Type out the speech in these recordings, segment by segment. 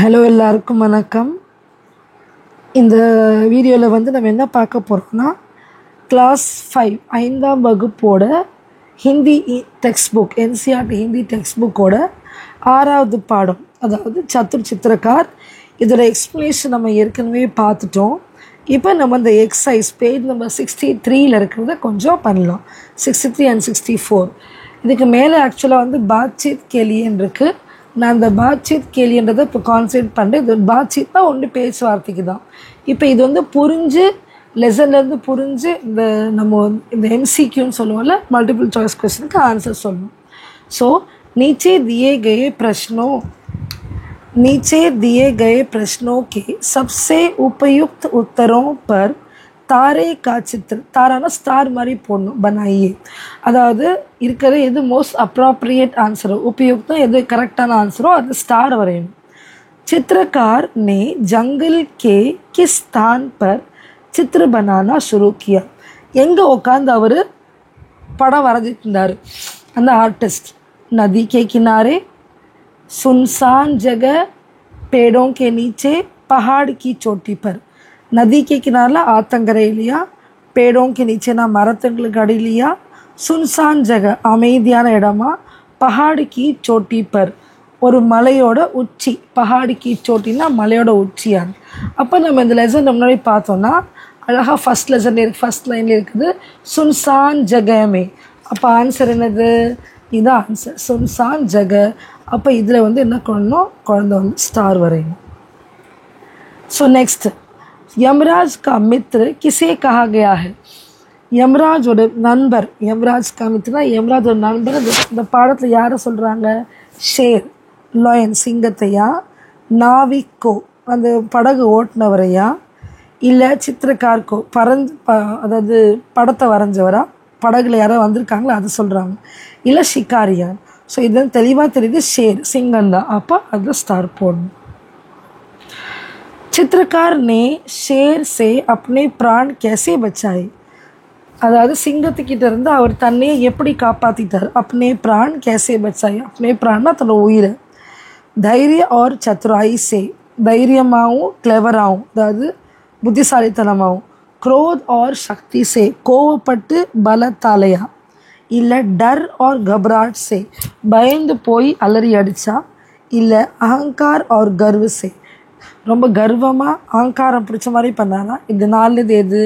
Hello எல்லாருக்கும் வணக்கம். இந்த வீடியோவில் வந்து நம்ம என்ன பார்க்க போகிறோம்னா கிளாஸ் 5 ஐந்தாம் வகுப்போட Hindi text book NCERT Hindi text புக்கோட 6வது பாடம், அதாவது சத்துர் சித்திரக்கார். இதோட எக்ஸ்ப்ளனேஷன் நம்ம ஏற்கனவே பார்த்துட்டோம். இப்போ நம்ம இந்த எக்ஸசைஸ் பேஜ் நம்பர் 63 இருக்கிறத கொஞ்சம் பண்ணலாம். 63 and 64. இதுக்கு மேலே ஆக்சுவலாக வந்து பாத்சீத் கேலியன் இருக்குது. நான் இந்த பாத்சீத் கேலின்றதை இப்போ கான்சன்ட்ரேட் பண்ணுறேன். இது பாத்சீத்னா ஒன்று பேச்சுவார்த்தைக்கு தான். இப்போ இது வந்து புரிஞ்சு லெசன்லேருந்து புரிஞ்சு நம்ம இந்த எம்சிக்யூன்னு சொல்லுவோம்ல, மல்டிபிள் சாய்ஸ் क्वेश्चन आंसर சொல்லணும். ஸோ नीचे दिए गए प्रश्नों के सबसे उपयुक्त उत्तरों पर तारे का चित्र, ताराना स्टार மாதிரி போடணும், बनाइए. அதாவது இருக்கிற எது மோஸ்ட் அப்ராப்ரியேட் ஆன்சரோ, உபயுக்தம் எது கரெக்டான ஆன்சரோ அது ஸ்டார் வரையணும். चित्रकार ने जंगल के किस स्थान पर चित्र बनाना शुरू किया? எங்கே உட்காந்து அவர் படம் வரைஞ்சிட்டு இருந்தார் அந்த ஆர்டிஸ்ட்? नदी के किनारे, सुनसान जगह, पेड़ों के नीचे, पहाड़ की चोटी पर. नदी के किनारे आतंकरे लिया, पेड़ों के नीचे ना मरतंगल गड़ी लिया, सुनसान जगह அமைதியான இடமா, पहाड़ की चोटी पर ஒரு மலையோட உச்சி, पहाड़ की चोटीனா மலையோட உச்சியான். அப்போ நம்ம இந்த லெசன் முன்னாடி பார்த்தோன்னா அழகாக ஃபஸ்ட் லைனில் இருக்குது சுன்சான் ஜகமே. அப்போ ஆன்சர் என்னது? இதுதான் ஆன்சர், சுன்சான் ஜக. அப்போ இதில் வந்து என்ன பண்ணணும், குழந்தை வந்து ஸ்டார் வரையணும். ஸோ நெக்ஸ்ட், यमराज का मित्र किसे कहा गया है? यमराजோட நண்பர், यमराज का मित्र, यमराஜோட நண்பர் இந்த பாடத்தில் யாரை சொல்கிறாங்க? Share, line, சிங்கத்தையா? நாவிக்கோ, அந்த படகு ஓட்டுனவரையா? இல்லை சித்திரக்கார்கோ, அதாவது படத்தை வரைஞ்சவரா? படகுல யாரோ வந்திருக்காங்களோ அது சொல்கிறாங்க. இல்லை ஷிகாரியான். ஸோ இதெல்லாம் தெளிவாக தெரியுது, ஷேர் சிங்கந்தான். அப்போ அதில் ஸ்டார் போடணும். चित्रकार ने शेर से अपने प्राण कैसे बचाए? அதாவது சிங்கத்துக்கிட்ட இருந்து அவர் தன்னையை எப்படி காப்பாற்றிட்டார்? अपने प्राण कैसे बचाए? अपने प्राणனா தன்னோட உயிரை. தைரிய और चतुराई से, தைரியமாகவும் கிளவராகவும், அதாவது புத்திசாலித்தனமாகவும். क्रोध और शक्ति से, கோவப்பட்டு பலத்தாலையா? இல்லை डर और घबराहट से, பயந்து போய் அலறி அடித்தா? இல்லை अहंकार और गर्व से, ரொம்ப கர்வமாக அகங்காரம் பிடிச்ச மாதிரி பண்ணாரா? இது நாலுது எது?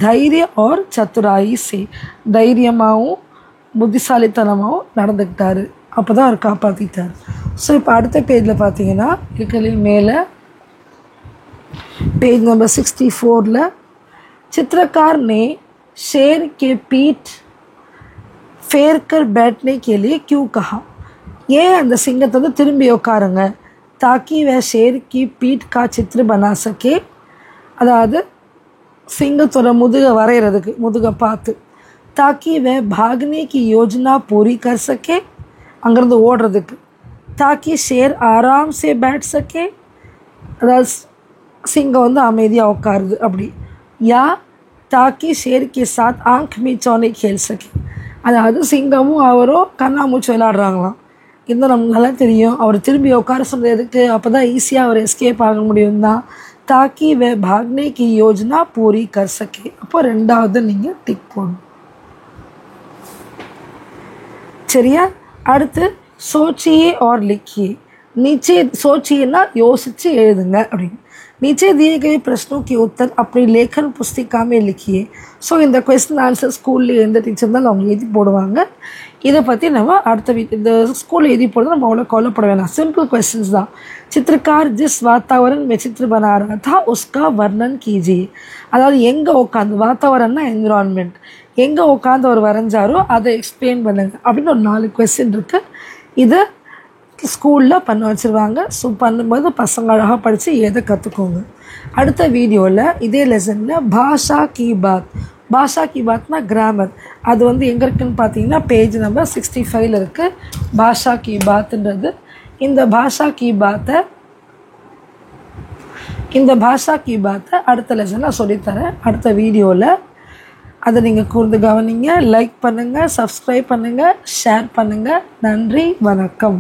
தைரிய और चतुराई से, தைரியமாகவும் புத்திசாலித்தனமாகவும் நடந்துக்கிட்டாரு. அப்போ தான் அவர் காப்பாற்றிட்டார். ஸோ இப்போ அடுத்த பேஜில் பார்த்தீங்கன்னா இருக்கிற மேலே पेज नंबर 64 चित्रकार ने शेर के पीठ फेर कर बैठने के लिए क्यों कहा? ஏன் அந்த சிங்கத்தை வந்து திரும்பி உட்காருங்க, ताकि वह शेर की पीठ का चित्र बना सके. அதாவது சிங்கத்தோட முதுகை வரைகிறதுக்கு, முதுகை பார்த்து. ताकि वह भागने की योजना पूरी कर सके, அங்கேருந்து ஓடுறதுக்கு. ताकि शेर आराम से बैठ सके, அதாவது சிங்கம் வந்து அமைதியாக உட்காருது அப்படி. யா ताकि शेर के साथ आँख मीचौने खेल सके, அதாவது சிங்கமும் அவரும் கண்ணாமூச்சி விளையாடுறாங்களாம். இந்த நமக்கு நல்லா தெரியும். அவர் திரும்பி உட்கார சொன்னது எதுக்கு? அப்போ தான் ஈஸியாக அவர் எஸ்கேப் ஆக முடியும் தான். ताकि वह भागने की योजना पूरी कर सके. அப்போ ரெண்டாவது நீங்கள் டிக் போடணும். சரியா? அடுத்து सोचिए और लिखिए. नीचे सोचिएना யோசித்து எழுதுங்க அப்படின்னு. नीचे दिए गए प्रश्नों के उत्तर अपनी लेखन पुस्तिका में लिखिए. ஸோ இந்த क्वेश्चन ஆன்சர் ஸ்கூலில் எந்த டீச்சர் இருந்தாலும் அவங்க எழுதி போடுவாங்க. இதை பற்றி நம்ம அடுத்த இந்த ஸ்கூலில் எழுதி போடுறது நம்ம அவ்வளோ கவலைப்பட வேணாம். சிம்பிள் क्वेश्चंस தான். चित्रकार जिस वातावरण में चित्र बना रहा था उसका वर्णन कीजिए. அதாவது எங்கே உட்காந்து, வாத்தாவரன்னா என்விரான்மெண்ட், எங்கே உட்காந்து அவர் வரைஞ்சாரோ அதை எக்ஸ்பிளைன் பண்ணுங்க அப்படின்னு ஒரு 4 கொஸ்டின் இருக்குது. இதை ஸ்கூலில் பண்ண வச்சுருவாங்க. ஸோ பண்ணும்போது பசங்க அழகாக படித்து எதை கற்றுக்கோங்க. அடுத்த வீடியோவில் இதே லெசனில் பாஷா கி பாத், பாஷா கி பாத்னா கிராமர், அது வந்து எங்கே இருக்குதுன்னு பார்த்தீங்கன்னா பேஜ் நம்பர் 65 இருக்குது. பாஷா கி பாத்ன்றது இந்த பாஷா கி பாத்தை அடுத்த லெசனில் சொல்லித்தரேன் அடுத்த வீடியோவில். அதை நீங்கள் கூர்ந்து கவனிங்க. லைக் பண்ணுங்கள், சப்ஸ்கிரைப் பண்ணுங்கள், ஷேர் பண்ணுங்கள். நன்றி, வணக்கம்.